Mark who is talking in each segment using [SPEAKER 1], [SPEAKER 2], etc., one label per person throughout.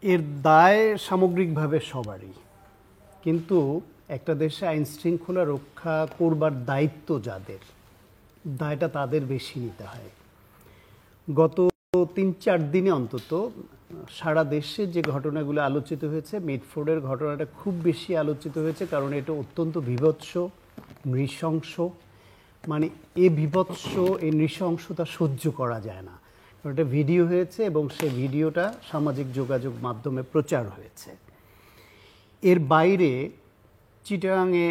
[SPEAKER 1] এর দায় সামগ্রিকভাবে সবারই, কিন্তু একটা দেশে আইন শৃঙ্খলা রক্ষা করবার দায়িত্ব যাদের, দায়টা তাদের বেশি নিতে হয়। গত ৩-৪ দিনে অন্তত সারা দেশে যে ঘটনাগুলো আলোচিত হয়েছে, মিডফোর্ডের ঘটনাটা খুব বেশি আলোচিত হয়েছে, কারণ এটা অত্যন্ত বীভৎস, নৃশংস। মানে এই নৃশংসতা সহ্য করা যায় না। একটা ভিডিও হয়েছে এবং সেই ভিডিওটা সামাজিক যোগাযোগ মাধ্যমে প্রচার হয়েছে। এর বাইরে চিটাগাংয়ে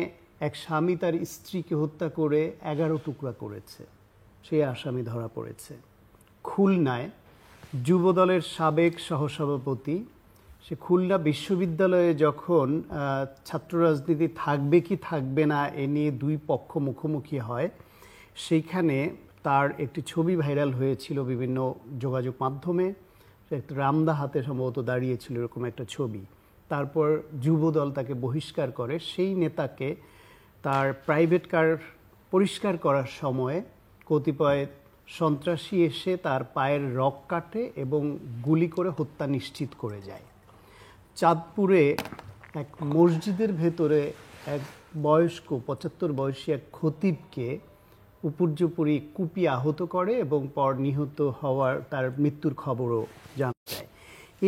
[SPEAKER 1] এক স্বামী তার স্ত্রীকে হত্যা করে 11 টুকরা করেছে, সেই আসামি ধরা পড়েছে। খুলনায় যুবদলের সাবেক সহসভাপতি, সে খুলনা বিশ্ববিদ্যালয়ে যখন ছাত্র রাজনীতি থাকবে কি থাকবে না এ নিয়ে দুই পক্ষ মুখোমুখি হয়, সেইখানে তার একটি ছবি ভাইরাল হয়েছিল বিভিন্ন যোগাযোগ মাধ্যমে। একটা রামদা হাতে সম্ভবত দাঁড়িয়েছিল এরকম একটা ছবি। তারপর যুবদল তাকে বহিষ্কার করে। সেই নেতাকে তার প্রাইভেট কার পরিষ্কার করার সময় কতিপয় সন্ত্রাসী এসে তার পায়ের রগ কাটে এবং গুলি করে হত্যা নিশ্চিত করে যায়। চাঁদপুরে এক মসজিদের ভেতরে এক বয়স্ক ৭৫ বয়সী এক খতিবকে উপর্যুপরি কুপিয়ে আহত করে এবং পর নিহত হওয়ার তার মৃত্যুর খবরও জানা যায়।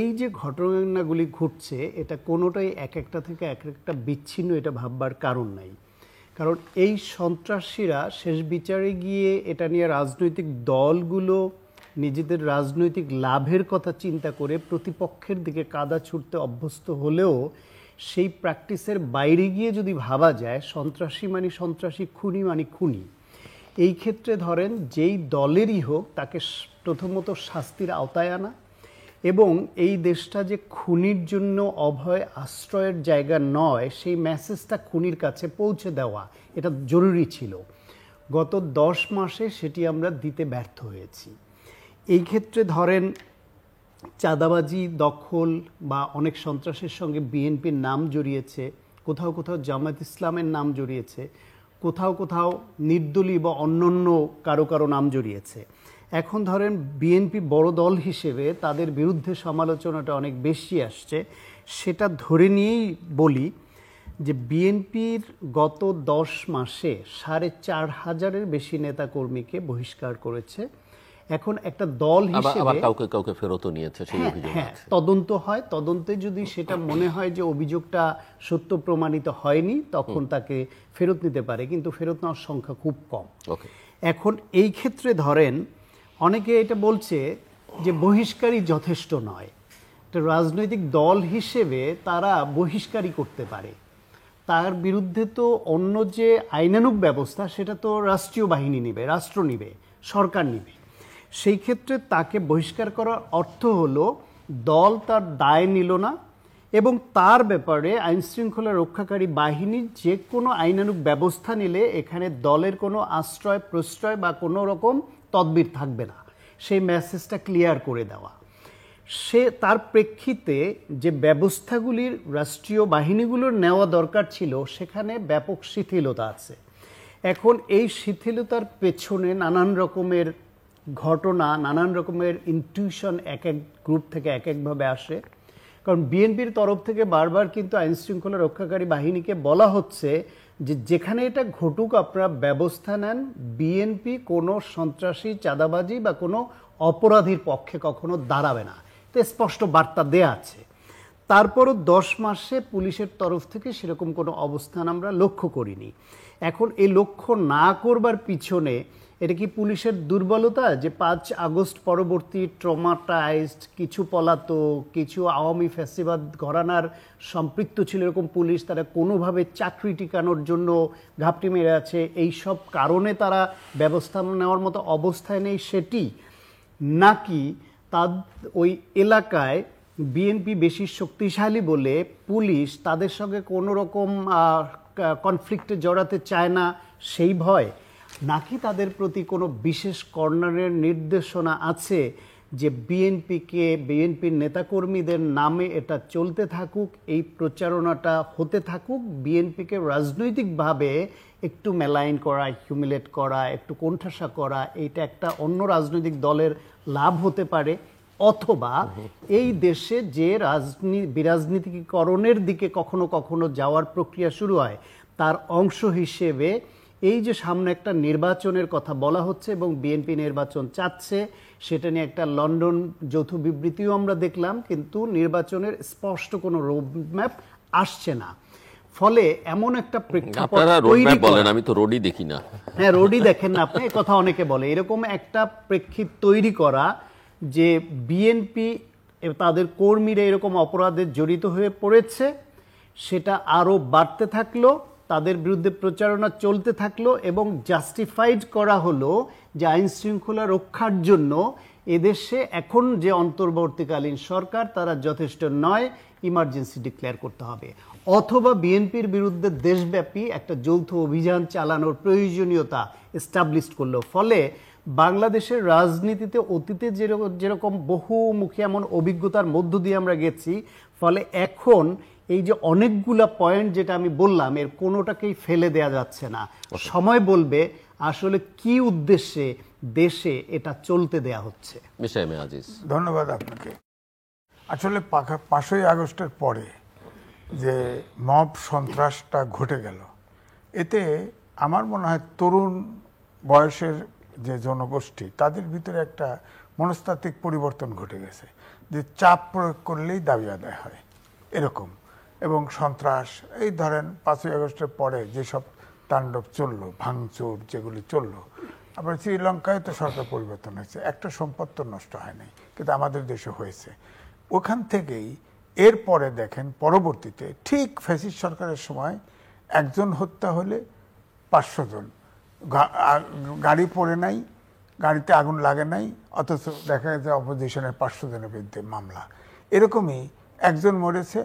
[SPEAKER 1] এই যে ঘটনাগুলি ঘটছে, এটা কোনোটাই এক একটা থেকে এক একটা বিচ্ছিন্ন, এটা ভাববার কারণ নাই। কারণ এই সন্ত্রাসীরা শেষ বিচারে গিয়ে এটা নিয়ে রাজনৈতিক দলগুলো নিজেদের রাজনৈতিক লাভের কথা চিন্তা করে প্রতিপক্ষের দিকে কাদা ছুটতে অভ্যস্ত হলেও সেই প্র্যাকটিসের বাইরে গিয়ে যদি ভাবা যায় সন্ত্রাসী মানে সন্ত্রাসী, খুনি মানে খুনি, এই ক্ষেত্রে ধরেন যেই দলেরই হোক তাকে প্রথমত শাস্তির আওতায় আনা এবং এই দেশটা যে খুনির জন্য অভয় আশ্রয়ের জায়গা নয় সেই মেসেজটা খুনির কাছে পৌঁছে দেওয়া এটা জরুরি ছিল। গত 10 মাসে সেটি আমরা দিতে ব্যর্থ হয়েছি। এই ক্ষেত্রে ধরেন চাঁদাবাজি, দখল বা অনেক সন্ত্রাসের সঙ্গে বিএনপির নাম জড়িয়েছে, কোথাও কোথাও জামায়াত ইসলামের নাম জড়িয়েছে, কোথাও কোথাও নির্দলীয় বা অন্যান্য কারো কারো নাম জড়িয়েছে। এখন ধরেন বিএনপি বড় দল হিসেবে তাদের বিরুদ্ধে সমালোচনাটা অনেক বেশি আসছে। সেটা ধরে নিয়েই বলি যে বিএনপির গত 10 মাসে ৪,৫০০-এর বেশি নেতাকর্মীকে বহিষ্কার করেছে। এখন একটা দল হিসেবে
[SPEAKER 2] কাউকে ফেরতও নিয়েছে, সেই অভিযোগ আছে।
[SPEAKER 1] তদন্ত হয়, তদন্তে যদি সেটা মনে হয় যে অভিযোগটা সত্য প্রমাণিত হয়নি তখন তাকে ফেরত নিতে পারে, কিন্তু ফেরত নেওয়ার সংখ্যা খুব কম। এখন এই ক্ষেত্রে ধরেন অনেকে এটা বলছে যে বহিষ্কারই যথেষ্ট নয়, একটা রাজনৈতিক দল হিসেবে তারা বহিষ্কারই করতে পারে, তার বিরুদ্ধে তো অন্য যে আইনানুগ ব্যবস্থা সেটা তো রাষ্ট্রীয় বাহিনী নেবে, রাষ্ট্র নেবে, সরকার নেবে। সেই ক্ষেত্রে তাকে বহিষ্কার করার অর্থ হলো দল তার দায় নিল না এবং তার ব্যাপারে আইনশৃঙ্খলা রক্ষাকারী বাহিনী যে কোনো আইনানুগ ব্যবস্থা নিলে এখানে দলের কোনো আশ্রয় প্রশ্রয় বা কোনো রকম তদবির থাকবে না, সেই মেসেজটা ক্লিয়ার করে দেওয়া। সে তার প্রেক্ষিতে যে ব্যবস্থাগুলির রাষ্ট্রীয় বাহিনীগুলোর নেওয়া দরকার ছিল সেখানে ব্যাপক শিথিলতা আছে। এখন এই শিথিলতার পেছনে নানান রকমের ঘটনা, নানান রকমের ইনটিউশন এক এক গ্রুপ থেকে এক একভাবে আসে। কারণ বিএনপির তরফ থেকে বারবার কিন্তু আইনশৃঙ্খলা রক্ষাকারী বাহিনীকে বলা হচ্ছে যে যেখানে এটা ঘটুক আপনারা ব্যবস্থা নেন, বিএনপি কোনো সন্ত্রাসী, চাঁদাবাজি বা কোনো অপরাধীর পক্ষে কখনো দাঁড়াবে না, তো স্পষ্ট বার্তা দেয়া আছে। তারপরও 10 মাসে পুলিশের তরফ থেকে সেরকম কোনো অবস্থান আমরা লক্ষ্য করিনি। এখন এই লক্ষ্য না করবার পিছনে এটা কি পুলিশের দুর্বলতা, যে 5 আগস্ট পরবর্তী ট্রমাটাইজড কিছু পলাতক, কিছু আওয়ামী ফ্যাসিবাদ ঘরানার সম্পৃক্ত ছিল এরকম পুলিশ, তারা কোনোভাবে চাকরি টিকানোর জন্য ঘাপটি মেরে আছে, এই সব কারণে তারা ব্যবস্থা নেওয়ার মতো অবস্থায় নেই সেটি, নাকি তার ওই এলাকায় বিএনপি বেশি শক্তিশালী বলে পুলিশ তাদের সঙ্গে কোনো রকম কনফ্লিক্টে জড়াতে চায় না সেই ভয়, নাকি তাদের প্রতি কোনো বিশেষ কর্নারের নির্দেশনা আছে যে বিএনপির নেতাকর্মীদের নামে এটা চলতে থাকুক, এই প্রচারণাটা হতে থাকুক, বিএনপিকে রাজনৈতিকভাবে একটু মেলাইন করা, হিউমিলেট করা, একটু কোণঠাসা করা, এইটা একটা অন্য রাজনৈতিক দলের লাভ হতে পারে, অথবা এই দেশে যে বিরাজনীতিকরণের দিকে কখনো কখনো যাওয়ার প্রক্রিয়া শুরু হয় তার অংশ হিসেবে এই যে সামনে একটা নির্বাচনের কথা বলা হচ্ছে এবং বিএনপি নির্বাচন চাচ্ছে, সেটা নিয়ে একটা লন্ডন যৌথ বিবৃতিও আমরা দেখলাম, কিন্তু নির্বাচনের স্পষ্ট কোনো রোডম্যাপ আসছে না। ফলে এমন একটা প্রেক্ষাপট তৈরি
[SPEAKER 2] বলেন, আমি তো রোডই দেখি না।
[SPEAKER 1] হ্যাঁ, রোডই দেখেন না আপনি, কথা অনেকে বলে। এরকম একটা প্রেক্ষিত তৈরি করা যে বিএনপি তাদের কর্মীরা এরকম অপরাধে জড়িত হয়ে পড়েছে, সেটা আরো বাড়তে থাকলো, তাদের বিরুদ্ধে প্রচারণা চলতে থাকলো এবং জাস্টিফাইড করা হলো যে আইন শৃঙ্খলা রক্ষার জন্য এদেশে এখন যে অন্তর্বর্তীকালীন সরকার তারা যথেষ্ট নয়, ইমার্জেন্সি ডিক্লেয়ার করতে হবে। অথবা বিএনপির বিরুদ্ধে দেশব্যাপী একটা যৌথ অভিযান চালানোর প্রয়োজনীয়তা এস্টাবলিশ করলো। ফলে বাংলাদেশের রাজনীতিতে অতীতে যেরকম বহুমুখী এমন অভিজ্ঞতার মধ্য দিয়ে আমরা গেছি, ফলে এখন এই যে অনেকগুলা পয়েন্ট যেটা আমি বললাম এর কোনোটাকেই ফেলে দেয়া যাচ্ছে না। সময় বলবে আসলে কি উদ্দেশ্যে দেশে এটা চলতে দেয়া হচ্ছে।
[SPEAKER 2] মিস্টার এম এ আজিজ,
[SPEAKER 3] ধন্যবাদ আপনাকে। আসলে 5ই আগস্টের পরে যে মব সন্ত্রাসটা ঘটে গেল, এতে আমার মনে হয় তরুণ বয়সের যে জনগোষ্ঠী তাদের ভিতরে একটা মনস্তাত্ত্বিক পরিবর্তন ঘটে গেছে, যে চাপ প্রয়োগ করলেই দাবি আদায় হয় এরকম। এবং সন্ত্রাস, এই ধরেন 5ই আগস্টের পরে যেসব তাণ্ডব চললো, ভাঙচুর যেগুলি চললো, আবার শ্রীলঙ্কায় তো সরকার পরিবর্তন হয়েছে, একটা সম্পদ তো নষ্ট হয় নাই, কিন্তু আমাদের দেশে হয়েছে। ওখান থেকেই এরপরে দেখেন পরবর্তীতে ঠিক ফ্যাসিস্ট সরকারের সময় একজন হত্যা হলে 500 জন, গাড়ি পড়ে নাই, গাড়িতে আগুন লাগে নাই, অথচ দেখা গেছে অপোজিশনের 500 জনের বিরুদ্ধে মামলা। এরকমই একজন মরেছে,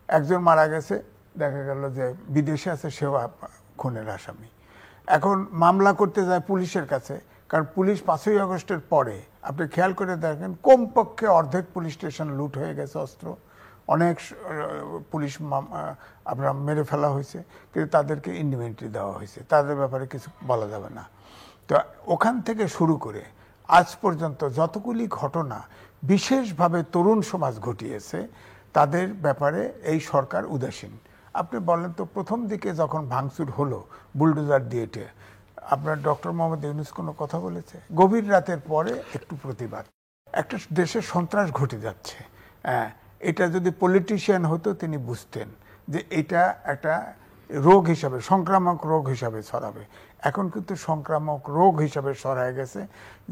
[SPEAKER 3] একজন মারা গেছে, দেখা গেল যে বিদেশে আছে, সেও খুনের আসামি। এখন মামলা করতে যায় পুলিশের কাছে, কারণ পুলিশ 5ই আগস্টের পরে আপনি খেয়াল করে দেখেন কমপক্ষে অর্ধেক পুলিশ স্টেশন লুট হয়ে গেছে, অস্ত্র, অনেক পুলিশ আপনার মেরে ফেলা হয়েছে, কিন্তু তাদেরকে ইন্ডিমেন্টারি দেওয়া হয়েছে, তাদের ব্যাপারে কিছু বলা যাবে না। তো ওখান থেকে শুরু করে আজ পর্যন্ত যতগুলি ঘটনা বিশেষভাবে তরুণ সমাজ ঘটিয়েছে, তাদের ব্যাপারে এই সরকার উদাসীন। আপনি বলেন তো, প্রথম দিকে যখন ভাঙচুর হলো বুলডোজার দিয়ে, আপনার ডক্টর মোহাম্মদ ইউনূস কোনো কথা বলেছে? গভীর রাতের পরে একটু প্রতিবাদ। একটা দেশে সন্ত্রাস ঘটে যাচ্ছে, এটা যদি পলিটিশিয়ান হতো তিনি বুঝতেন যে এটা একটা রোগ হিসাবে, সংক্রামক রোগ হিসাবে ছড়াবে। এখন কিন্তু সংক্রামক রোগ হিসাবে ছড়ায় গেছে,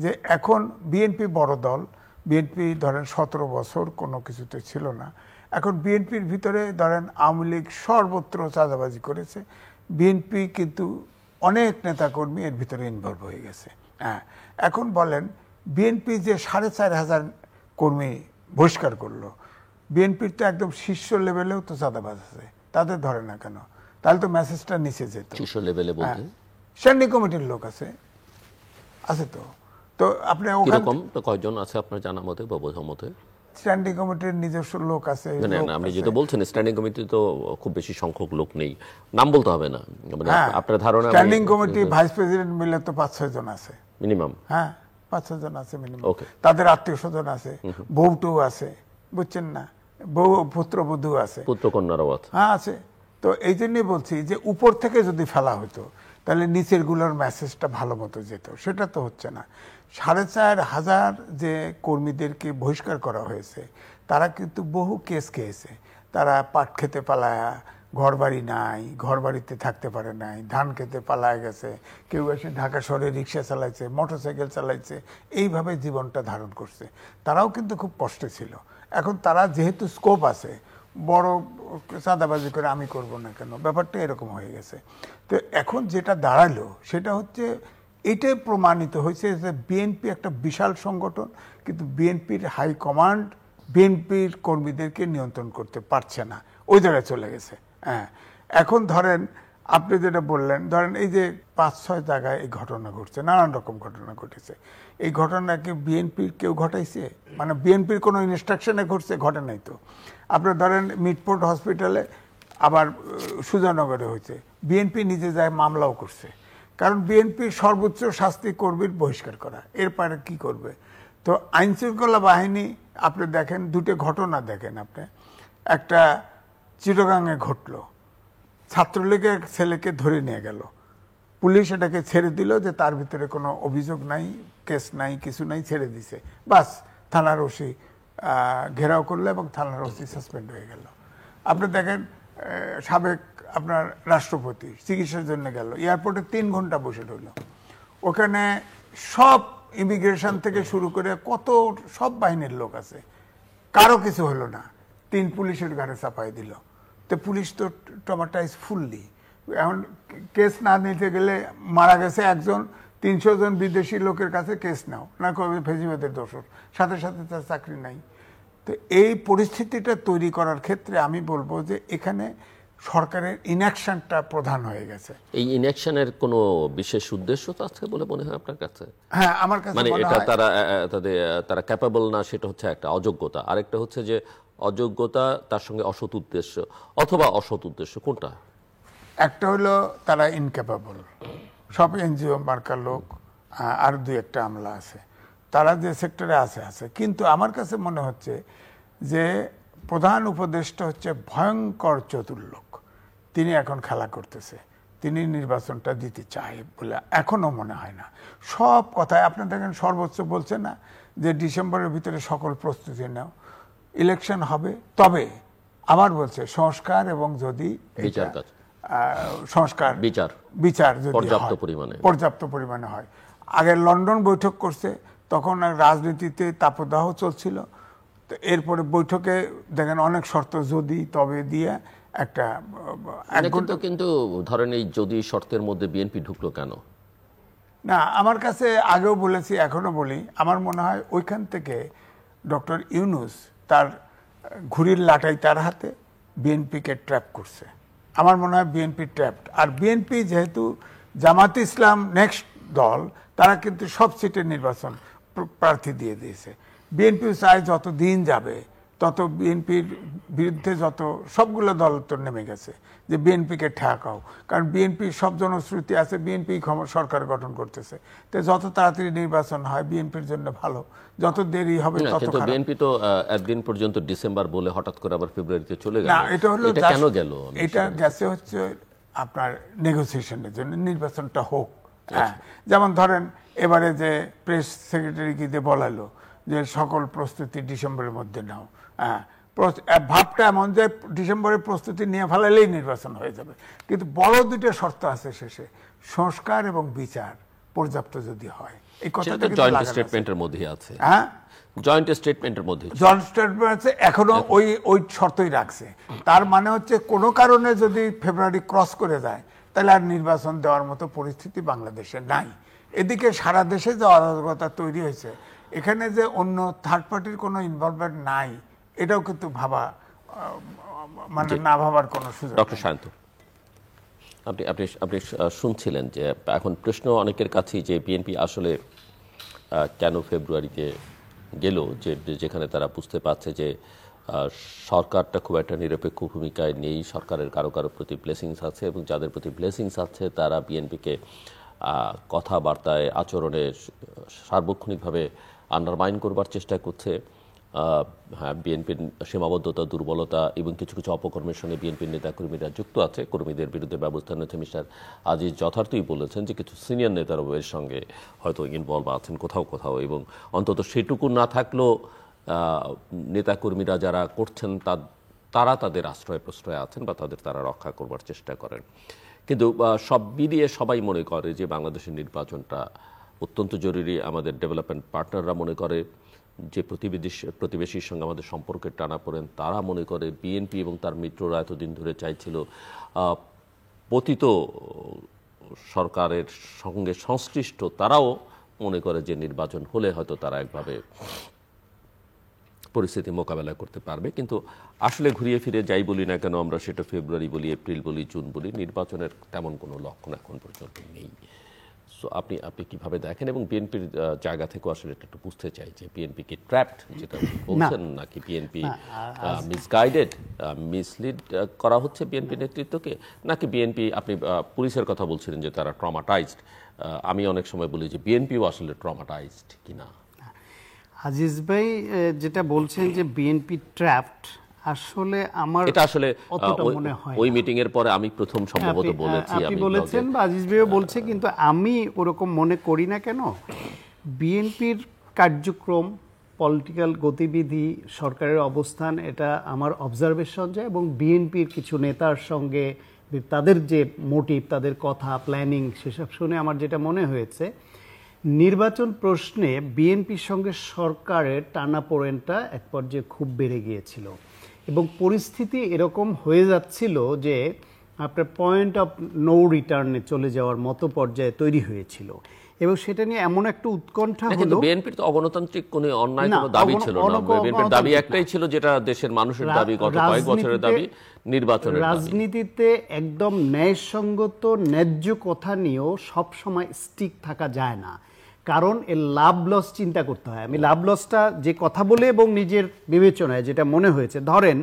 [SPEAKER 3] যে এখন বিএনপি বড় দল, বিএনপি ধরেন 17 বছর কোনো কিছুতে ছিল না, এখন বিএনপির ভিতরে ধরেন আওয়ামী লীগ সর্বত্র চাঁদাবাজি করেছে, বিএনপি কিন্তু অনেক নেতাকর্মী এর ভিতরে ইনভলভ হয়ে গেছে। এখন বলেন বিএনপি যে 4,500 কর্মী বহিষ্কার করলো, বিএনপির তো একদম শীর্ষ লেভেলেও তো চাঁদাবাজ আছে, তাদের ধরে না কেন? তাহলে তো মেসেজটা নিচে যেত।
[SPEAKER 2] শীর্ষ লেভেলে বলতে
[SPEAKER 3] স্ট্যান্ডিং কমিটির লোক আছে তো। তো আপনি
[SPEAKER 2] কিরকম, তো কয়জন আছে আপনার জানা মতে বা বোঝা মতে?
[SPEAKER 3] স্ট্যান্ডিং কমিটির নিজস্ব লোক আছে।
[SPEAKER 2] আপনি যেটা বলছেন স্ট্যান্ডিং কমিটি তো খুব বেশি সংখ্যক লোক নেই, নাম বলতে হবে না, মানে আপনার ধারণা।
[SPEAKER 3] স্ট্যান্ডিং কমিটি ভাইস প্রেসিডেন্ট মিলে তো 5-6 জন আছে
[SPEAKER 2] মিনিমাম।
[SPEAKER 3] হ্যাঁ, 5-6 জন আছে মিনিমাম। তাদের আত্মীয় স্বজন আছে, বউটু আছে, বুঝছেন না, বউ পুত্রবধূ আছে,
[SPEAKER 2] পুত্রকন্যারাও আছে।
[SPEAKER 3] হ্যাঁ আছে। তো এই জন্যই বলছি যে উপর থেকে যদি ফেলা হতো তাহলে নিচের গুলোর মেসেজটা ভালো মতো যেত, সেটা তো হচ্ছে না। 4,500 যে কর্মীদেরকে বহিষ্কার করা হয়েছে, তারা কিন্তু বহু কেস খেয়েছে। তারা পাট খেতে পালায়া, ঘর বাড়ি নাই, ঘর বাড়িতে থাকতে পারে নাই, ধান খেতে পালায় গেছে, কেউ এসে ঢাকা শহরে রিক্সা চালাইছে, মোটরসাইকেল চালাইছে, এইভাবে জীবনটা ধারণ করছে। তারাও কিন্তু খুব কষ্টে ছিল। এখন তারা যেহেতু স্কোপ আছে, বড় চাঁদাবাজি করে আমি করব না কেন, ব্যাপারটা এরকম হয়ে গেছে। তো এখন যেটা দাঁড়ালো সেটা হচ্ছে, এটাই প্রমাণিত হয়েছে যে বিএনপি একটা বিশাল সংগঠন, কিন্তু বিএনপির হাইকমান্ড বিএনপির কর্মীদেরকে নিয়ন্ত্রণ করতে পারছে না, ওই জায়গায় চলে গেছে। এখন ধরেন আপনি যেটা বললেন, ধরেন এই যে 5-6 জায়গায় এই ঘটনা ঘটছে, নানান রকম ঘটনা ঘটেছে। এই ঘটনা কি বিএনপির কেউ ঘটাইছে? মানে বিএনপির কোনো ইনস্ট্রাকশনে ঘটছে? ঘটে নাই তো। আপনার ধরেন মিটফোর্ড হসপিটালে, আবার সুজানগরে হয়েছে, বিএনপি নিজে যায় মামলাও করছে, কারণ বিএনপির সর্বোচ্চ শাস্তি কর্মীর বহিষ্কার করা, এরপরে কি করবে? তো আইন শৃঙ্খলা বাহিনী আপনি দেখেন, দুটো ঘটনা দেখেন আপনি। একটা চিটাগাংয়ে ঘটলো, ছাত্রলীগের ছেলেকে ধরে নিয়ে গেল, পুলিশ এটাকে ছেড়ে দিল যে তার ভিতরে কোনো অভিযোগ নাই, কেস নাই, কিছু নাই, ছেড়ে দিছে। বাস থানার ওসি ঘেরাও করলো এবং থানার ওসি সাসপেন্ড হয়ে গেল। আপনি দেখেন সাবেক আপনার রাষ্ট্রপতি চিকিৎসার জন্য গেল, এয়ারপোর্টে 3 ঘন্টা বসে রইল। ওখানে সব ইমিগ্রেশন থেকে শুরু করে কত সব বাহিনীর লোক আছে, কারো কিছু হলো না, 3 পুলিশের ঘাড়ে চাপাই দিল। তো পুলিশ তো ট্রমাটাইজ ফুললি। এখন কেস না নিতে গেলে মারা গেছে একজন, 300 জন বিদেশি লোকের কাছে কেস নাও না, কবে ফেজিবাদের দোষর, সাথে সাথে তার চাকরি নাই। তো এই পরিস্থিতিটা তৈরি করার ক্ষেত্রে আমি বলবো যে এখানে সরকারের ইনঅ্যাকশনটা প্রধান হয়ে গেছে।
[SPEAKER 2] এই ইনঅ্যাকশনের কোনো বিশেষ উদ্দেশ্য তো আছে বলে মনে হয় আপনার কাছে?
[SPEAKER 3] হ্যাঁ, আমার কাছে
[SPEAKER 2] মানে
[SPEAKER 3] মনে
[SPEAKER 2] এটা
[SPEAKER 3] হয়
[SPEAKER 2] তারা ক্যাপাবল না, সেটা হচ্ছে একটা অযোগ্যতা, আরেকটা হচ্ছে যে অযোগ্যতা তার সঙ্গে অসৎ উদ্দেশ্য, অথবা অসৎ উদ্দেশ্য, কোনটা?
[SPEAKER 3] একটা হলো তারা ইনক্যাপাবল, সব এনজিও মার্কার লোক, আর 2-1টা আমলা আছে, তারা যে সেক্টরে আছে। কিন্তু আমার কাছে মনে হচ্ছে যে প্রধান উপদেষ্টা হচ্ছে ভয়ঙ্কর চতুর লোক, তিনি এখন খেলা করতেছে, তিনি নির্বাচনটা দিতে চায় বলে এখনো মনে হয় না। সব কথায় আপনি দেখেন সর্বোচ্চ বলছে না যে ডিসেম্বরের ভিতরে সকল প্রস্তুতি নাও, ইলেকশন হবে, তবে আবার বলছে সংস্কার এবং যদি সংস্কার বিচার যদি পর্যাপ্ত পরিমাণে হয়। আগে লন্ডন বৈঠক করছে, তখন রাজনীতিতে তাপদাহ চলছিল, তো এরপরে বৈঠকে দেখেন অনেক শর্ত যদি তবে দিয়ে একটা
[SPEAKER 2] কিন্তু ধরেন এই যদি শর্তের মধ্যে বিএনপি ঢুকলো কেন?
[SPEAKER 3] না, আমার কাছে আগেও বলেছি, এখনো বলি, আমার মনে হয় ওইখান থেকে ডক্টর ইউনূস তার ঘুড়ির লাটাই তার হাতে, বিএনপিকে ট্র্যাপ করছে। আমার মনে হয় বিএনপি ট্র্যাপড। আর বিএনপি যেহেতু জামাত ইসলাম নেক্সট দল, তারা কিন্তু সব সিটে নির্বাচন প্রার্থী দিয়ে দিয়েছে। বিএনপি চায় যত দিন যাবে তত বিএনপির বিরুদ্ধে যত সবগুলো দল তো নেমে গেছে যে বিএনপিকে ঠেকাও, কারণ বিএনপির সব জনশ্রুতি আছে, বিএনপি সরকার গঠন করতেছে, তো যত তাড়াতাড়ি নির্বাচন হয় বিএনপির জন্য ভালো, যত দেরি হবে তত খারাপ।
[SPEAKER 2] বিএনপি তো একদিন পর্যন্ত ডিসেম্বর বলে হঠাৎ করে আবার ফেব্রুয়ারিতে চলে গেল।
[SPEAKER 3] না, এটা হলো
[SPEAKER 2] কেন গেল?
[SPEAKER 3] এটা গেছে হচ্ছে আপনার নেগোসিয়েশনের জন্য, নির্বাচনটা হোক। হ্যাঁ, যেমন ধরেন এবারে যে প্রেস সেক্রেটারি কি দিয়ে বলালো যে সকল প্রস্তুতি ডিসেম্বরের মধ্যে নাও, হ্যাঁ, ভাবটা এমন যে ডিসেম্বরের প্রস্তুতি নিয়ে ফেলালেই নির্বাচন হয়ে যাবে। কিন্তু বড় 2টা শর্ত আছে শেষে, সংস্কার এবং বিচার পর্যাপ্ত যদি হয়। এই কথাটা
[SPEAKER 2] জয়েন্ট স্টেটমেন্টের মধ্যে আছে।
[SPEAKER 3] হ্যাঁ,
[SPEAKER 2] জয়েন্ট স্টেটমেন্টের মধ্যে
[SPEAKER 3] আছে, এখনো ওই শর্তই রাখছে। তার মানে হচ্ছে কোনো কারণে যদি ফেব্রুয়ারি ক্রস করে যায় তাহলে আর নির্বাচন দেওয়ার মতো পরিস্থিতি বাংলাদেশে নাই। এদিকে সারা দেশে যে অরাজকতা তৈরি হয়েছে, এখানে যে অন্য থার্ড পার্টির কোনো ইনভলভমেন্ট নাই, এটাও কিন্তু ভাবা মানে না ভাবার কোনো সুযোগ।
[SPEAKER 2] ডক্টর শান্ত, আপনি শুনছিলেন যে এখন প্রশ্ন অনেকের কাছেই যে বিএনপি আসলে কেন ফেব্রুয়ারিতে গেল, যেখানে তারা বুঝতে পারছে যে সরকারটা খুব একটা নিরপেক্ষ ভূমিকায় নেই, সরকারের কারো কারো প্রতি ব্লেসিংস আছে, এবং যাদের প্রতি ব্লেসিংস আছে তারা বিএনপিকে কথাবার্তায় আচরণে সার্বক্ষণিকভাবে আন্ডারমাইন করবার চেষ্টা করছে। হ্যাঁ, বিএনপির সীমাবদ্ধতা, দুর্বলতা এবং কিছু কিছু অপকর্মের সঙ্গে বিএনপির নেতাকর্মীরা যুক্ত আছে। কর্মীদের বিরুদ্ধে ব্যবস্থা নিয়েছে। মিস্টার আজিজ যথার্থই বলেছেন যে কিছু সিনিয়র নেতারা এর সঙ্গে হয়তো ইনভলভ আছেন কোথাও কোথাও, এবং অন্তত সেটুকু না থাকলেও নেতাকর্মীরা যারা করছেন তারা তাদের আশ্রয় প্রশ্রয় আছেন বা তারা রক্ষা করবার চেষ্টা করেন। কিন্তু সব মিলিয়ে সবাই মনে করে যে বাংলাদেশের নির্বাচনটা অত্যন্ত জরুরি। আমাদের ডেভেলপমেন্ট পার্টনাররা মনে করে, যে প্রতিবেশীর সঙ্গে আমাদের সম্পর্কের টানাপোড়েন, তারা মনে করে, বিএনপি এবং তার মিত্ররা এতদিন ধরে চাইছিল পতিত সরকারের সঙ্গে সংশ্লিষ্ট তারাও মনে করে যে নির্বাচন হলে হয়তো তারা একভাবে পরিস্থিতি মোকাবেলা করতে পারবে। কিন্তু আসলে ঘুরিয়ে ফিরে যাই বলি না কেন আমরা, সেটা ফেব্রুয়ারি বলি, এপ্রিল বলি, জুন বলি, নির্বাচনের তেমন কোনো লক্ষণ এখন পর্যন্ত নেই। সো আপনি কিভাবে দেখেন, এবং বিএনপির জায়গা থেকে আসলে একটু বুঝতে চাই যে বিএনপি কি ট্র্যাপড যেটা বলছেন, নাকি বিএনপি মিসগাইডেড, মিসলিড করা হচ্ছে বিএনপি নেতৃত্বকে, নাকি বিএনপি, আপনি পুলিশের কথা বলছিলেন যে তারা ট্রমাটাইজড, আমি অনেক সময় বলি যে বিএনপিও আসলে ট্রমাটাইজড কিনা।
[SPEAKER 1] আজিজ ভাই যেটা বলছেন যে বিএনপি ট্র্যাপড, আসলে আমার
[SPEAKER 2] এটা আসলে
[SPEAKER 1] অতটা মনে হয়
[SPEAKER 2] ওই
[SPEAKER 1] না।
[SPEAKER 2] মিটিং এর পরে আমি প্রথম সম্ভবত বলেছি।
[SPEAKER 1] আপনি
[SPEAKER 2] আমি
[SPEAKER 1] বলেছেন বা আজিজ ভাইও বলছে, কিন্তু আমি ওরকম মনে করি না। কেন? বিএনপির কার্যক্রম, পলিটিক্যাল গতিবিধি, সরকারের অবস্থান, এটা আমার অবজারভেশন যায়, এবং বিএনপির কিছু নেতার সঙ্গে তাদের যে মোটিভ, তাদের কথা, প্ল্যানিং, সেসব শুনে আমার যেটা মনে হয়েছে, নির্বাচন প্রশ্নে বিএনপির সঙ্গে সরকারের টানাপোড়েনটা এক পর্যায়ে খুব বেড়ে গিয়েছিল, এবং পরিস্থিতি এরকম হয়ে যাচ্ছিল যে আপনার পয়েন্ট অফ নো রিটার্নে চলে যাওয়ার মতো পর্যায়ে তৈরি হয়েছিল, এবং সেটা নিয়ে এমন একটা উৎকণ্ঠা
[SPEAKER 2] কিন্তু
[SPEAKER 1] হলো।
[SPEAKER 2] বিএনপির তো অগণতান্ত্রিক কোনো অন্যায়
[SPEAKER 1] না,
[SPEAKER 2] কোনো দাবি ছিল না। বিএনপির দাবি
[SPEAKER 1] অগণতান্ত্রিক
[SPEAKER 2] একটাই ছিল, যেটা দেশের মানুষের দাবি, গত কয়েক
[SPEAKER 1] রাজনীতিতে-
[SPEAKER 2] বছরের দাবি, নির্বাচনের দাবি।
[SPEAKER 1] রাজনীতিতে একদম ন্যায়সঙ্গত ন্যায্য কথা নিয়েও সব সময় স্টিক থাকা যায় না, কারণ এর লাভ লস চিন্তা করতে হয়। আমি লাভ লসটা যে কথা বলে এবং নিজের বিবেচনায় যেটা মনে হয়েছে, ধরেন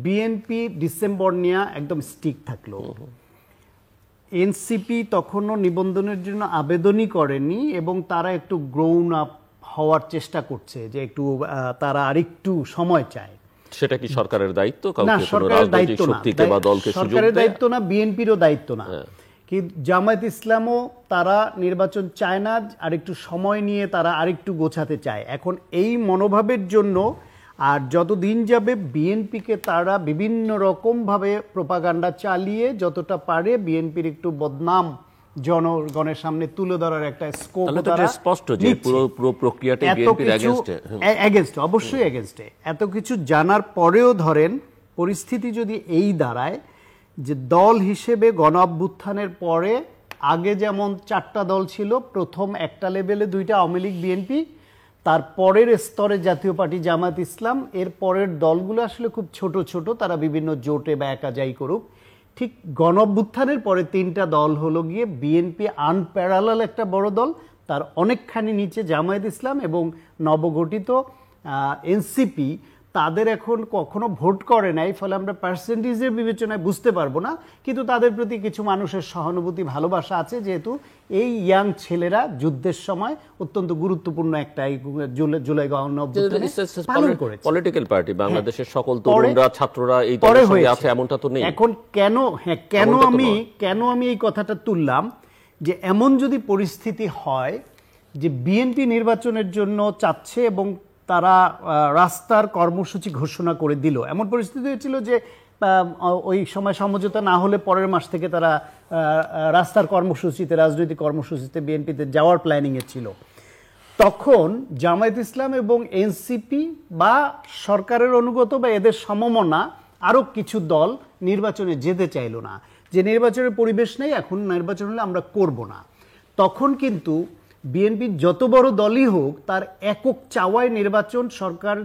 [SPEAKER 1] বিএনপি ডিসেম্বর নিয়ে একদম স্টিক থাকলো, এনসিপি তখনও নিবন্ধনের জন্য আবেদনই করেনি, এবং তারা একটু গ্রোন আপ হওয়ার চেষ্টা করছে, যে একটু তারা আরেকটু সময় চায়।
[SPEAKER 2] সেটা কি সরকারের দায়িত্ব?
[SPEAKER 1] না,
[SPEAKER 2] কাউকে কোনো
[SPEAKER 1] সরকারের
[SPEAKER 2] রাজনৈতিক
[SPEAKER 1] দায়িত্ব না,
[SPEAKER 2] শক্তিকে বা দলকে সুযোগ
[SPEAKER 1] সরকারের
[SPEAKER 2] দেয়া?
[SPEAKER 1] দায়িত্ব না, বিএনপিরও দায়িত্ব না। কি জামায়াত ইসলামও তারা নির্বাচন চায় না, আরেকটু সময় নিয়ে তারা আরেকটু গোছাতে চায়। এখন এই মনোভাবের জন্য আর যত দিন যাবে বিএনপিকে তারা বিভিন্ন রকমভাবে প্রোপাগান্ডা চালিয়ে যতটা পারে বিএনপির একটু বদনাম জনগণের সামনে তুলে ধরার একটা স্কোপ
[SPEAKER 2] তাহলে তো এটা স্পষ্ট যে পুরো প্রক্রিয়াটাই বিএনপির
[SPEAKER 1] এগেনস্টে, অবশ্যই এগেনস্টে। এত কিছু জানার পরেও ধরেন পরিস্থিতি যদি এই দাঁড়ায় যে দল হিসেবে গণ অভ্যুত্থানের পরে আগে যেমন 4টা দল ছিল, প্রথম একটা লেভেলে 2টা আওয়ামী লীগ বিএনপি, তার পরের স্তরে জাতীয় পার্টি জামায়াত ইসলাম, এর পরের দলগুলো আসলে খুব ছোট ছোট, তারা বিভিন্ন জোটে বা একা যাই করুক। ঠিক গণ অভ্যুত্থানের পরে 3টা দল হলো গিয়ে বিএনপি আনপ্যারালাল একটা বড় দল, তার অনেকখানি নিচে জামায়াত ইসলাম এবং নবগঠিত এনসিপি। তাদের এখন কখনো ভোট করে নাই, ফলে আমরা পার্সেন্টেজের বিবেচনায় বুঝতে পারবো না, কিন্তু তাদের প্রতি কিছু মানুষের সহানুভূতি, ভালোবাসা আছে, যেহেতু এই ইয়াং ছেলেরা যুদ্ধের সময় অত্যন্ত গুরুত্বপূর্ণ একটা জুলাই গণ অভ্যুত্থানে পালন করেছে।
[SPEAKER 2] পলিটিক্যাল পার্টি বাংলাদেশের সকল তরুণরা, ছাত্ররা এই
[SPEAKER 1] পরে
[SPEAKER 2] দলের সঙ্গে
[SPEAKER 1] হয়েছে।
[SPEAKER 2] আছে এমনটা তো নেই।
[SPEAKER 1] এখন কেন আমি এই কথাটা তুললাম, যে এমন যদি পরিস্থিতি হয় যে বিএনপি নির্বাচনের জন্য চাচ্ছে এবং তারা রাস্তার কর্মসূচি ঘোষণা করে দিল, এমন পরিস্থিতি হয়েছিল যে ওই সময় সমঝোতা না হলে পরের মাস থেকে তারা রাস্তার কর্মসূচিতে, রাজনৈতিক কর্মসূচিতে বিএনপিতে যাওয়ার প্ল্যানিংয়ে ছিল, তখন জামায়াত ইসলাম এবং এনসিপি বা সরকারের অনুগত বা এদের সমমনা আরও কিছু দল নির্বাচনে যেতে চাইল না, যে নির্বাচনের পরিবেশ নেই, এখন নির্বাচন হলে আমরা করব না। তখন কিন্তু বিএনপি যত বড় দলই হোক, তার একক চাওয়ায় নির্বাচন সরকার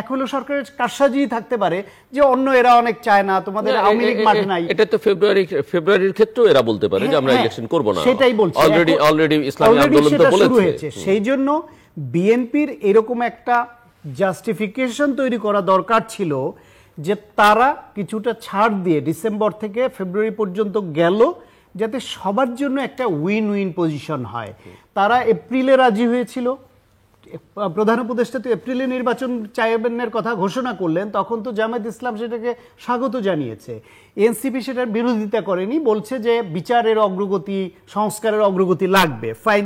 [SPEAKER 1] এখনো সরকারের কারসাজিই থাকতে পারে যে অন্য এরা অনেক চায় না, তোমাদের আওয়ামী লীগ মাঠে নাই।
[SPEAKER 2] এটা তো ফেব্রুয়ারির ক্ষেত্রেও এরা বলতে পারে যে আমরা ইলেকশন করব না,
[SPEAKER 1] সেটাই বলছে।
[SPEAKER 2] অলরেডি ইসলামী আন্দোলন তো বলেছে।
[SPEAKER 1] সেই জন্য বিএনপির এরকম একটা জাস্টিফিকেশন তৈরি করা দরকার ছিল যে তারা কিছুটা ছাড় দিয়ে ডিসেম্বর থেকে ফেব্রুয়ারি পর্যন্ত গেল, যাতে সবার জন্য একটা উইন উইন পজিশন হয়। তারা এপ্রিলে রাজি হয়েছিল, প্রধান উপদেষ্টা তো এপ্রিলে নির্বাচন চাইবেনের কথা ঘোষণা করলেন, তখন তো জামায়াত ইসলাম সেটাকে স্বাগত জানিয়েছে। এনসিপি সেটার বিরোধিতা করেনি, বলছে যে বিচারের অগ্রগতি, সংস্কারের অগ্রগতি লাগবে, ফাইন।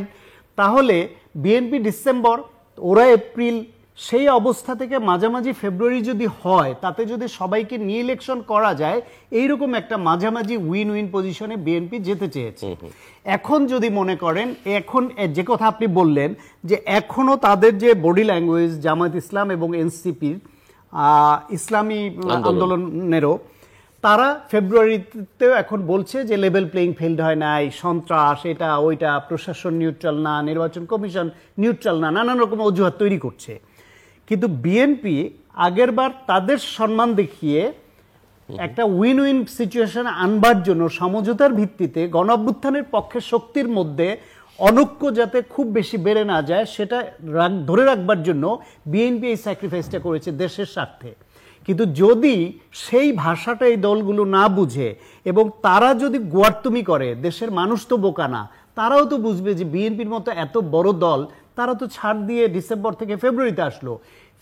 [SPEAKER 1] তাহলে বিএনপি ডিসেম্বর, ওরা এপ্রিল, সেই অবস্থা থেকে মাঝামাঝি ফেব্রুয়ারি যদি হয়, তাতে যদি সবাইকে নিয়ে ইলেকশন করা যায়, এইরকম একটা মাঝামাঝি উইন উইন পজিশনে বিএনপি যেতে চেয়েছে। এখন যদি মনে করেন, এখন যে কথা আপনি বললেন যে এখনো তাদের যে বডি ল্যাঙ্গুয়েজ জামায়াত ইসলাম এবং এনসিপির ইসলামী আন্দোলনেরও, তারা ফেব্রুয়ারিতেও এখন বলছে যে লেভেল প্লেইং ফিল্ড হয় নাই, সন্ত্রাস, এটা ওইটা, প্রশাসন নিউট্রাল না, নির্বাচন কমিশন নিউট্রাল না, নানান রকম অজুহাত তৈরি করছে। কিন্তু বিএনপি আগেরবার তাদের সম্মান দেখিয়ে একটা উইন উইন সিচুয়েশন আনবার জন্য সমঝোতার ভিত্তিতে গণ অভ্যুত্থানের পক্ষে শক্তির মধ্যে অনৈক্য যাতে খুব বেশি বেড়ে না যায়, সেটা ধরে রাখবার জন্য বিএনপি এই স্যাক্রিফাইসটা করেছে দেশের স্বার্থে। কিন্তু যদি সেই ভাষাটা এই দলগুলো না বুঝে এবং তারা যদি গোয়ার্তুমি করে, দেশের মানুষ তো বোকা না, তারাও তো বুঝবে যে বিএনপির মতো এত বড় দল তারা তো ছাড় দিয়ে ডিসেম্বর থেকে ফেব্রুয়ারিতে আসলো।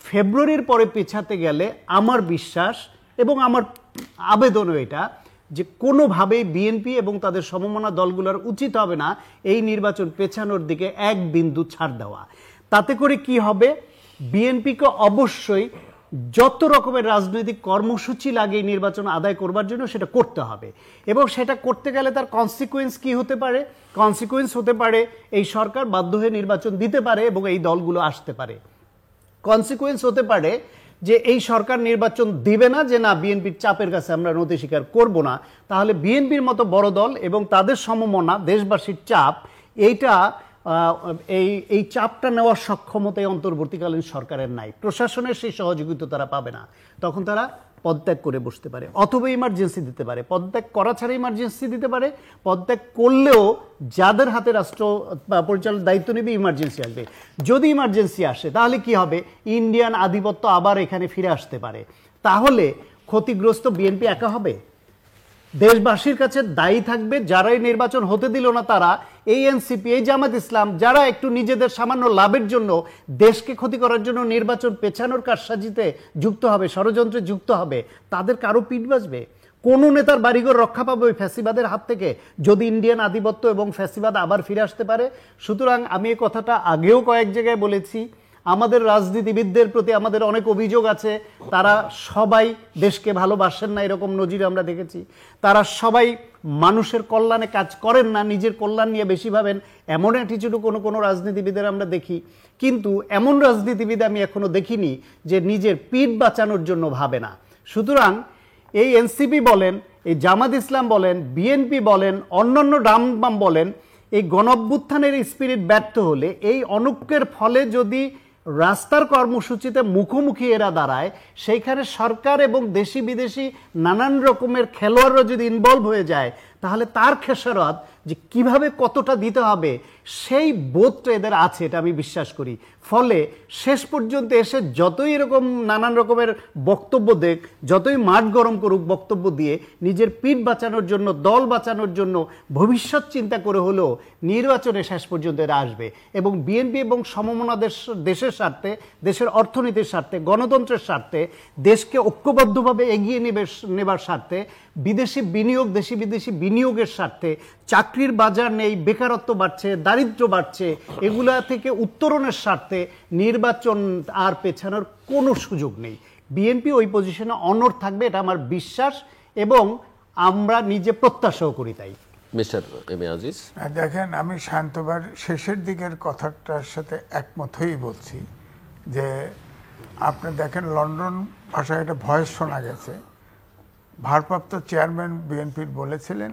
[SPEAKER 1] ফেব্রুয়ারির পরে পেছাতে গেলে আমার বিশ্বাস এবং আমার আবেদনও এটা যে কোনোভাবেই বিএনপি এবং তাদের সমমনা দলগুলোর উচিত হবে না এই নির্বাচন পেছানোর দিকে এক বিন্দু ছাড় দেওয়া। তাতে করে কি হবে, বিএনপিকে অবশ্যই যত রকমের রাজনৈতিক কর্মসূচি লাগে এই নির্বাচন আদায় করবার জন্য সেটা করতে হবে, এবং সেটা করতে গেলে তার কনসিকুয়েন্স কি হতে পারে? কনসিকুয়েন্স হতে পারে এই সরকার বাধ্য হয়ে নির্বাচন দিতে পারে এবং এই দলগুলো আসতে পারে। কনসিকুয়েন্স হতে পারে যে এই সরকার নির্বাচন দিবে না, যে না বিএনপির চাপের কাছে আমরা নতি স্বীকার করব না, তাহলে বিএনপির মতো বড় দল এবং তাদের সমমনা দেশবাসীর চাপ, এইটা এই চাপটা নেওয়ার সক্ষমতা অন্তর্বর্তীকালীন সরকারের নাই। প্রশাসনের সেই সহযোগিতা তারা পাবে না, তখন তারা পদত্যাগ করে বসতে পারে অথবা ইমার্জেন্সি দিতে পারে। পদত্যাগ করা ছাড়া ইমার্জেন্সি দিতে পারে, পদত্যাগ করলেও যাদের হাতে রাষ্ট্র পরিচালনার দায়িত্ব নেবে ইমার্জেন্সি আসবে। যদি ইমার্জেন্সি আসে তাহলে কি হবে, ইন্ডিয়ান আধিপত্য আবার এখানে ফিরে আসতে পারে। তাহলে ক্ষতিগ্রস্ত বিএনপি একা হবে? দেশবাসীর কাছে দায়ী থাকবে যারাই নির্বাচন হতে দিল না তারা, এই এনসিপি, এই জামাত ইসলাম, যারা একটু নিজেদের সামান্য লাভের জন্য দেশকে ক্ষতি করার জন্য নির্বাচন পেছানোর কারসাজিতে যুক্ত হবে, ষড়যন্ত্রে যুক্ত হবে, তাদের কারো পিঠ বাজবে? কোন নেতার বাড়িঘর রক্ষা পাবে ওই ফ্যাসিবাদের হাত থেকে যদি ইন্ডিয়ান আধিপত্য এবং ফ্যাসিবাদ আবার ফিরে আসতে পারে? সুতরাং আমি এই কথাটা আগেও কয়েক জায়গায় বলেছি, আমাদের রাজনীতিবিদদের প্রতি আমাদের অনেক অভিযোগ আছে, তারা সবাই দেশকে ভালোবাসেন না, এরকম নজির আমরা দেখেছি। তারা সবাই মানুষের কল্যাণে কাজ করেন না, নিজের কল্যাণ নিয়ে বেশি ভাবেন, এমন অ্যাটিচিউডও কোনো রাজনীতিবিদের আমরা দেখি। কিন্তু এমন রাজনীতিবিদ আমি এখনো দেখিনি যে নিজের পিঠ বাঁচানোর জন্য ভাবে না। সুতরাং এই এনসিপি বলেন, এই জামাত ইসলাম বলেন, বিএনপি বলেন, অন্যান্য ডামবাম বলেন, এই গণঅভ্যুত্থানের স্পিরিট ব্যর্থ হলে, এই অনৈক্যের ফলে যদি রাস্তার কর্মসূচিতে মুখোমুখি এরা দাঁড়ায়, সেইখানে সরকার এবং দেশি বিদেশি নানান রকমের খেলোয়াড়রা যদি ইনভলভ হয়ে যায়, তাহলে তার খেসারত যে কিভাবে কতটা দিতে হবে সেই বোধটা এদের আছে, এটা আমি বিশ্বাস করি। ফলে শেষ পর্যন্ত এসে যতই এরকম নানান রকমের বক্তব্য দেখ, যতই মাঠ গরম করুক বক্তব্য দিয়ে, নিজের পিঠ বাঁচানোর জন্য, দল বাঁচানোর জন্য ভবিষ্যৎ চিন্তা করে হলেও নির্বাচনে শেষ পর্যন্ত এরা আসবে। এবং বিএনপি এবং সমমনা দেশের স্বার্থে, দেশের অর্থনীতির স্বার্থে, গণতন্ত্রের স্বার্থে, দেশকে ঐক্যবদ্ধভাবে এগিয়ে নেবার স্বার্থে, বিদেশি বিনিয়োগ, দেশি বিদেশি বিনিয়োগের স্বার্থে, চাকরির বাজার নেই, বেকারত্ব বাড়ছে, দারিদ্র্য বাড়ছে, এগুলা থেকে উত্তরণের স্বার্থে নির্বাচন আর পেছানোর কোনো সুযোগ নেই। বিএনপি ওই পজিশনে অনড় থাকবে, এটা আমার বিশ্বাস এবং আমরা নিজে প্রত্যাশাও করি। তাই
[SPEAKER 2] মিস্টার এম এ আজিজ,
[SPEAKER 3] দেখেন, আমি শান্তবার শেষের দিকের কথাটার সাথে একমত হয়েই বলছি যে আপনি দেখেন লন্ডন ভাষায় একটা ভয়েস শোনা গেছে, ভারপ্রাপ্ত চেয়ারম্যান বিএনপির বলেছিলেন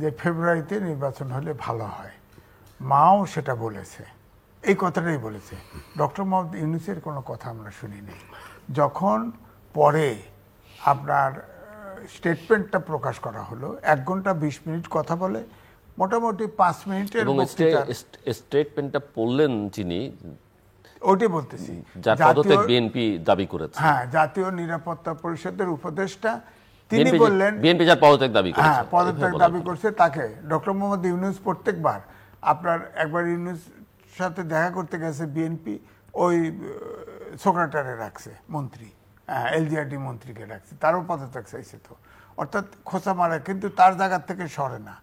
[SPEAKER 3] যে ফেব্রুয়ারিতে নির্বাচন হলে ভালো হয়। মাও সেটা বলেছে, এই কথাটাই বলেছে। ডক্টর মোহাম্মদ ইউনূসের কোনো কথা আমরা শুনিনি। যখন পরে আপনার স্টেটমেন্টটা প্রকাশ করা হলো, 1 ঘন্টা 20 মিনিট কথা বলে মোটামুটি 5 মিনিটের
[SPEAKER 2] স্টেটমেন্টটা পড়লেন যিনি,
[SPEAKER 3] ওইটাই বলতেছি,
[SPEAKER 2] যার পদত্যাগ বিএনপি দাবি করেছে।
[SPEAKER 3] হ্যাঁ, জাতীয় নিরাপত্তা পরিষদের উপদেষ্টা তিনি বললেন,
[SPEAKER 2] বিএনপি যার পদত্যাগ দাবি করেছে,
[SPEAKER 3] হ্যাঁ পদত্যাগ দাবি করছে, তাকে ডক্টর মোহাম্মদ ইউনূস প্রত্যেকবার আপনার একবার ইউনূস সাথে দেখা করতে গেছে বিএনপি, ওই সেক্রেটারি রাখছে, মন্ত্রী এলজিআরডি মন্ত্রীকে রাখছে, তারও পদত্যাগ চাইছে। তো অর্থাৎ খোঁচা মারা, কিন্তু তার জায়গা থেকে সরে না।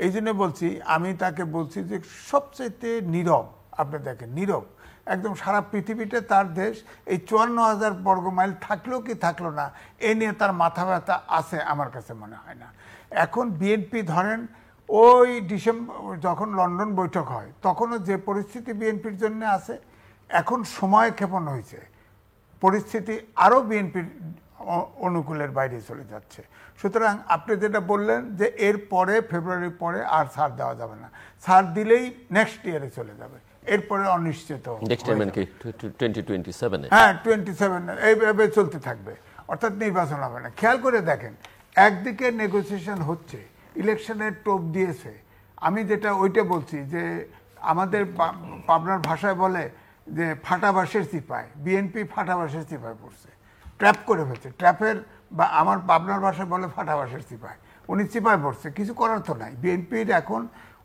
[SPEAKER 3] এই জন্য বলছি, আমি তাকে বলছি যে সবচেয়ে নীরব, আপনি দেখেন নীরব একদম, সারা পৃথিবীতে তার দেশ এই 54,000 বর্গ মাইল থাকলো কি থাকলো না, এ নিয়ে তার মাথা ব্যথা আছে আমার কাছে মনে হয় না। এখন বিএনপি ধরেন ওই ডিসেম্বর যখন লন্ডন বৈঠক হয়, তখনও যে পরিস্থিতি বিএনপির জন্য আছে, এখন সময় ক্ষেপণ হয়েছে, পরিস্থিতি আরও বিএনপির অনুকূলের বাইরে চলে যাচ্ছে। সুতরাং আপনি যেটা বললেন যে এর পরে ফেব্রুয়ারির পরে আর ছাড় দেওয়া যাবে না, ছাড় দিলেই নেক্সট ইয়ারে চলে যাবে, এরপরে অনিশ্চিত। হ্যাঁ, 27 এইভাবে চলতে থাকবে, অর্থাৎ নির্বাচন হবে না। খেয়াল করে দেখেন, একদিকে নেগোসিয়েশন হচ্ছে, ইলেকশনের টোপ দিয়েছে। আমি যেটা ওইটা বলছি যে আমাদের পাবনার ভাষায় বলে যে ফাটাবাসের চিপায়, বিএনপি ফাটাবাসের চিপায় পড়ছে, ট্র্যাপ করে ফেলছে, ট্র্যাপের, বা আমার পাবনার ভাষায় বলে ফাটাবাসের চিপায়, উনি চিপায় পড়ছে, কিছু করার তো নাই। বিএনপির এখন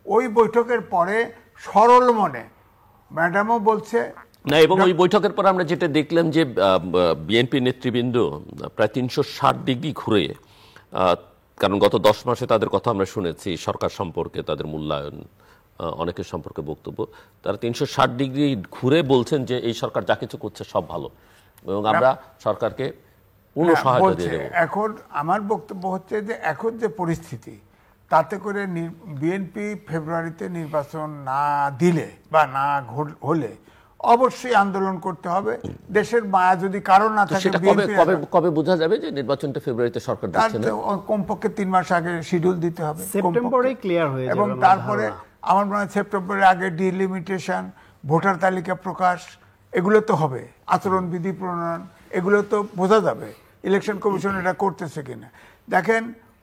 [SPEAKER 3] ওই বৈঠকের পরে সরল মনে ম্যাডামও বলছে
[SPEAKER 2] না, এবং ওই বৈঠকের পর আমরা যেটা দেখলাম যে বিএনপি নেতৃবৃন্দ প্রায় 360 ডিগ্রি ঘুরে, কারণ গত 10 মাসে তাদের কথা আমরা শুনেছি সরকার সম্পর্কে, তাদের মূল্যায়ন, অনেকের সম্পর্কে বক্তব্য, তারা 360 ডিগ্রি ঘুরে বলছেন যে এই সরকার যা কিছু করছে সব ভালো এবং আমরা সরকারকে পূর্ণ সহায়তা দিয়ে দেব।
[SPEAKER 3] এখন আমার বক্তব্য হচ্ছে যে এখন যে পরিস্থিতি, তাতে করে বিএনপি ফেব্রুয়ারিতে নির্বাচন না দিলে বা না হলে অবশ্যই আন্দোলন করতে হবে। দেশের মায়া যদি কারো না থাকে,
[SPEAKER 2] সেটা কবে বোঝা যাবে যে নির্বাচনটা ফেব্রুয়ারিতে সরকার দিচ্ছে না?
[SPEAKER 3] কমপক্ষে 3 মাস আগে শিডিউল দিতে হবে,
[SPEAKER 1] সেপ্টেম্বরে ক্লিয়ার হয়ে যাবে।
[SPEAKER 3] এবং তারপরে আমার মনে হয় সেপ্টেম্বরের আগে ডিলিমিটেশন, ভোটার তালিকা প্রকাশ, এগুলো তো হবে, আচরণবিধি প্রণয়ন, এগুলো তো বোঝা যাবে ইলেকশন কমিশন এটা করতেছে কিনা। দেখেন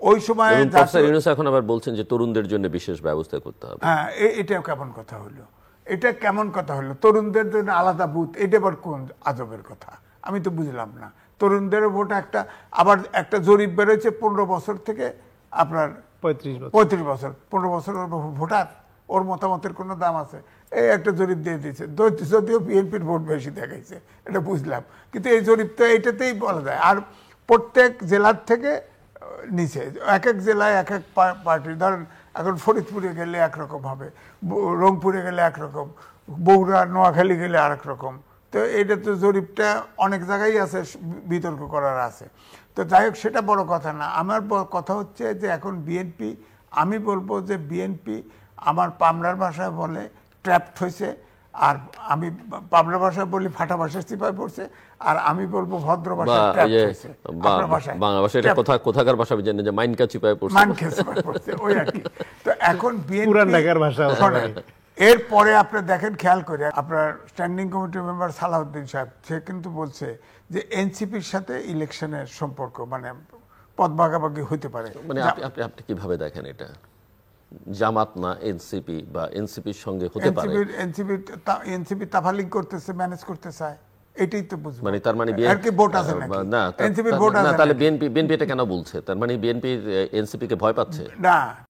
[SPEAKER 3] ওই সময়
[SPEAKER 2] প্রফেসর ইউনূস এখন আবার বলছেন যে তরুণদের জন্য বিশেষ ব্যবস্থা করতে হবে।
[SPEAKER 3] হ্যাঁ, এটা কেমন কথা হলো? এটা কেমন কথা হলো? তরুণদের জন্য আলাদা বুথ, এটা আবার কোন আজবের কথা? আমি তো বুঝলাম না। তরুণদের ভোট আবার একটা জরিপ বেরোচ্ছে 15 বছর থেকে আপনার 35 বছর, 15 বছর ভোটার, ওর মতামতের কোনো দাম আছে? এই একটা জরিপ দিয়ে দিয়েছে, যদিও বিএনপির ভোট বেশি দেখাইছে, এটা বুঝলাম, কিন্তু এই জরিপটা এইটাতেই বলা যায়। আর প্রত্যেক জেলার থেকে নিচে, এক এক জেলায় এক এক পার্টি, ধরেন এখন ফরিদপুরে গেলে একরকম হবে, রংপুরে গেলে একরকম, বগুড়া নোয়াখালী গেলে আরেক রকম। তো এটা তো জরিপটা অনেক জায়গায় আছে, বিতর্ক করার আছে। তো যাই হোক, সেটা বড় কথা না। আমার কথা হচ্ছে যে এখন বিএনপি, আমি বলবো যে বিএনপি আমার পামরার ভাষায় বলে ট্র্যাপড হয়েছে, আর আমি পাবনা ভাষায় বলি ফাটা ভাষায় চিপায় পড়ছে, আর আমি বলবো ভদ্র ভাষায় ট্র্যাপড হয়েছে।
[SPEAKER 2] বাংলা ভাষায় এটা কোথাকার ভাষা জানেন যে মাইনকা চিপায় পড়ছে,
[SPEAKER 3] মাইনকা চিপায় পড়ছে, ওই আর কি। তো এখন
[SPEAKER 1] পুরান ঢাকার ভাষা।
[SPEAKER 3] এরপরে আপনি দেখেন, খেয়াল করে আপনার স্ট্যান্ডিং কমিটির মেম্বার সালাউদ্দিন সাহেব, সে কিন্তু বলছে যে এনসিপির সাথে ইলেকশনের সম্পর্ক, মানে পদ ভাগাভাগি হইতে পারে।
[SPEAKER 2] মানে আপনি কিভাবে দেখেন এটা? জামাত না এনসিপি, বা এনসিপির সঙ্গে হতে পারে?
[SPEAKER 3] এনসিপি তাফালিং করতেছে, ম্যানেজ করতে চায়, এটাই তো বুঝবো।
[SPEAKER 2] মানে তার মানে
[SPEAKER 3] আর কি ভোট আছে নাকি?
[SPEAKER 2] না,
[SPEAKER 3] এনসিপি ভোট আছে না,
[SPEAKER 2] তাহলে বিএনপি এটা কেন বলছে? তার মানে বিএনপি এনসিপি কে ভয় পাচ্ছে
[SPEAKER 3] না।